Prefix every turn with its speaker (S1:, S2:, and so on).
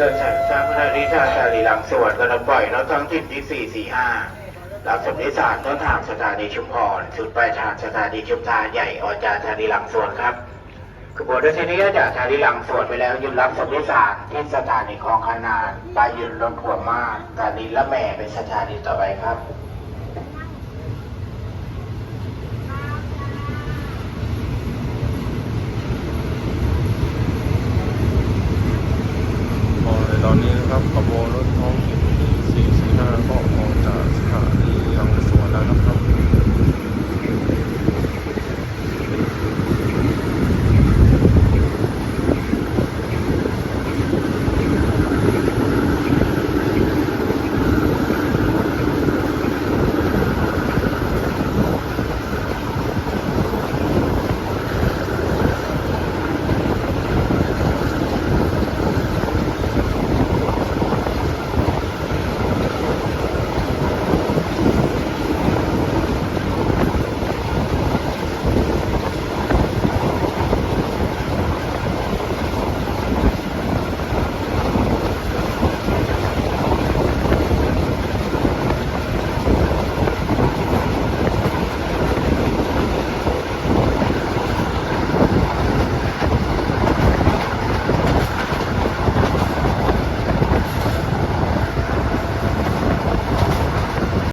S1: เดินทางพระนิทานชาลีหลังสวนกระปล่อยรถท้องถิ่นที่445หลังสมนิสานต้นทางสถานีชุมพรสุดปลายทางสถานีชุมทางใหญ่ออกจากชาลีหลังสวนครับขบวนรถนี้จากชาลีหลังสวนไปแล้วหยุดรับสมนิสานที่สถานีคลองขนานไปหยุดรถหัวมากสถานีละแม่เป็นสถานีต่อไปครับ
S2: ตอนนี้นะครับขบวนรถท้องถิ่นที่445ก็ออกจากสถานีหลังสวนแล้วนะครับ